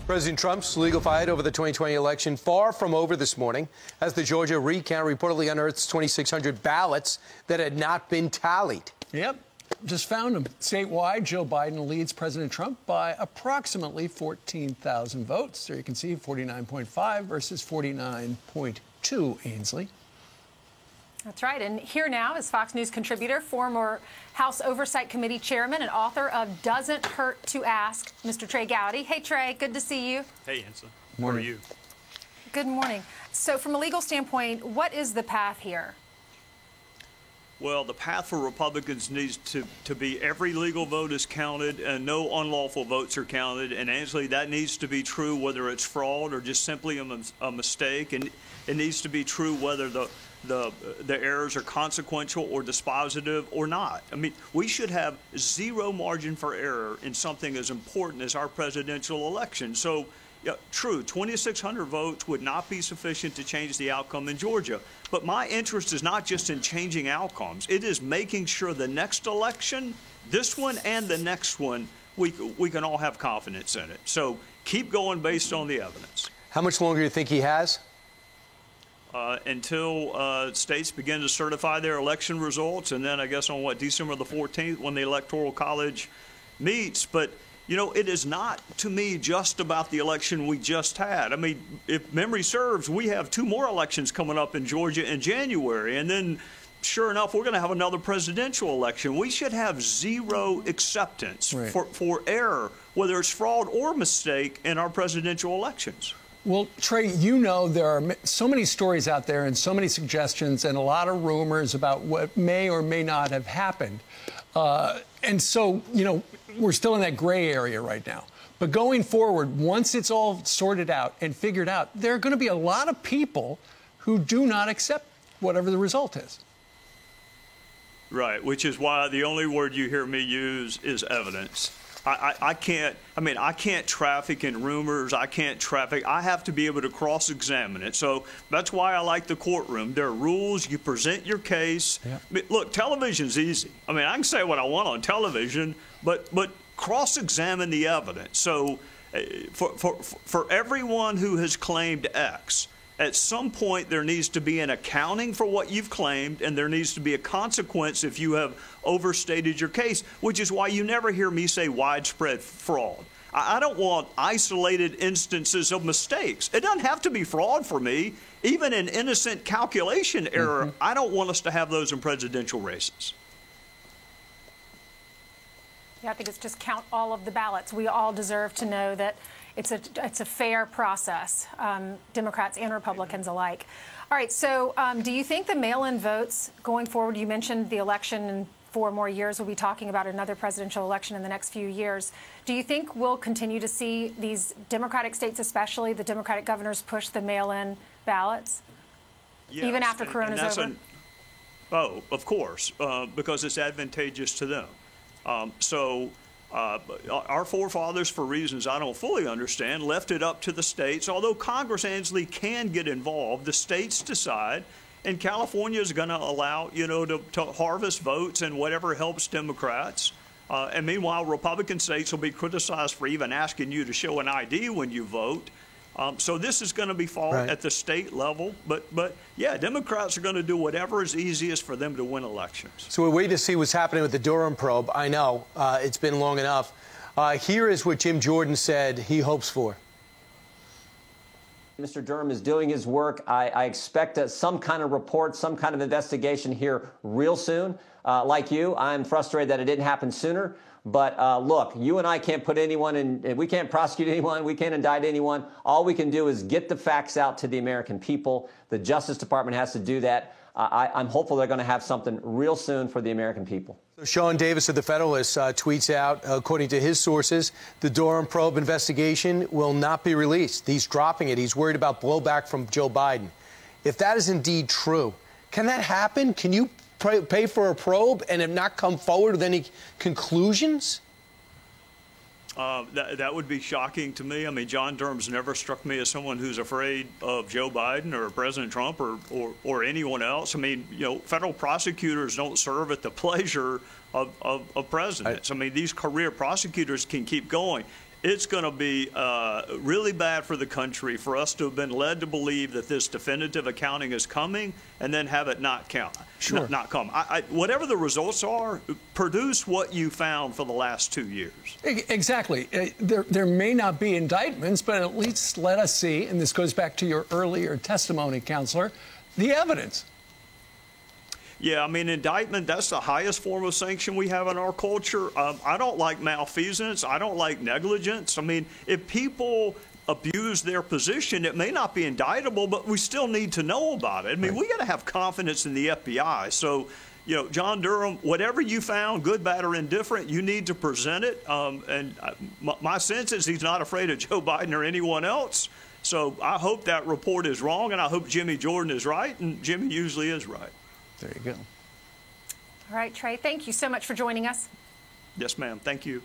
President Trump's legal fight over the 2020 election far from over this morning as the Georgia recount reportedly unearths 2,600 ballots that had not been tallied. Yep, just found them. Statewide, Joe Biden leads President Trump by approximately 14,000 votes. There you can see 49.5 versus 49.2, Ainsley. That's right. And here now is Fox News contributor, former House Oversight Committee chairman, and author of Doesn't Hurt to Ask, Mr. Trey Gowdy. Hey, Trey, good to see you. Hey, Ainsley. Morning. How are you? Good morning. So from a legal standpoint, what is the path here? Well, the path for Republicans needs to be every legal vote is counted and no unlawful votes are counted. And Ainsley, that needs to be true whether it's fraud or just simply a mistake. And it needs to be true whether the errors are consequential or dispositive or not. I mean, we should have zero margin for error in something as important as our presidential election. So, yeah, true, 2,600 votes would not be sufficient to change the outcome in Georgia. But my interest is not just in changing outcomes. It is making sure the next election, this one and the next one, we can all have confidence in it. So keep going based on the evidence. How much longer do you think he has? Until states begin to certify their election results, and then I guess on December the 14th when the Electoral College meets. But, you know, it is not, to me, just about the election we just had. I mean, if memory serves, we have 2 more elections coming up in Georgia in January, and then sure enough, we're going to have another presidential election. We should have zero acceptance for error, whether it's fraud or mistake, in our presidential elections. Well, Trey, you know there are so many stories out there and so many suggestions and a lot of rumors about what may or may not have happened. And so, you know, we're still in that gray area right now. But going forward, once it's all sorted out and figured out, there are going to be a lot of people who do not accept whatever the result is. Right, which is why the only word you hear me use is evidence. I can't traffic in rumors. I have to be able to cross-examine it. So that's why I like the courtroom. There are rules. You present your case. Yeah. I mean, look, television's easy. I mean, I can say what I want on television, but cross-examine the evidence. So for everyone who has claimed X, at some point there needs to be an accounting for what you've claimed, and there needs to be a consequence if you have overstated your case, which is why you never hear me say widespread fraud. I don't want isolated instances of mistakes. It doesn't have to be fraud for me. Even an innocent calculation error, I don't want us to have those in presidential races. Yeah, I think it's just count all of the ballots. We all deserve to know that it's a fair process, Democrats and Republicans alike. All right, so do you think the mail-in votes going forward, you mentioned the election in 4 more years, we'll be talking about another presidential election in the next few years. Do you think we'll continue to see these Democratic states, especially the Democratic governors, push the mail-in ballots, yes, even after Corona's over? Oh, of course, because it's advantageous to them. Our forefathers, for reasons I don't fully understand, left it up to the states. Although Congress, Ainsley, can get involved, the states decide, and California is going to allow, you know, to harvest votes and whatever helps Democrats. And meanwhile, Republican states will be criticized for even asking you to show an ID when you vote. So this is going to be fought at the state level. But yeah, Democrats are going to do whatever is easiest for them to win elections. So we're waiting to see what's happening with the Durham probe. I know it's been long enough. Here is what Jim Jordan said he hopes for. Mr. Durham is doing his work. I expect some kind of report, some kind of investigation here real soon. Like you, I'm frustrated that it didn't happen sooner. But look, you and I can't put anyone in, we can't prosecute anyone, we can't indict anyone. All we can do is get the facts out to the American people. The Justice Department has to do that. I'm hopeful they're going to have something real soon for the American people. So Sean Davis of The Federalist tweets out, according to his sources, the Durham probe investigation will not be released. He's dropping it. He's worried about blowback from Joe Biden. If that is indeed true, can that happen? Can you pay for a probe and have not come forward with any conclusions? That would be shocking to me. I mean, John Durham's never struck me as someone who's afraid of Joe Biden or President Trump or anyone else. I mean, you know, federal prosecutors don't serve at the pleasure of presidents. I mean, these career prosecutors can keep going. it's going to be really bad for the country for us to have been led to believe that this definitive accounting is coming and then have it not count. Sure. Not come. Whatever the results are, produce what you found for the last 2 years. Exactly. There may not be indictments, but at least let us see, and this goes back to your earlier testimony, Counselor, the evidence. Yeah, I mean, indictment, that's the highest form of sanction we have in our culture. I don't like malfeasance. I don't like negligence. I mean, if people abuse their position, it may not be indictable, but we still need to know about it. I mean, we got to have confidence in the FBI. So, you know, John Durham, whatever you found, good, bad, or indifferent, you need to present it. My sense is he's not afraid of Joe Biden or anyone else. So I hope that report is wrong, and I hope Jimmy Jordan is right, and Jimmy usually is right. There you go. All right, Trey, thank you so much for joining us. Yes, ma'am. Thank you.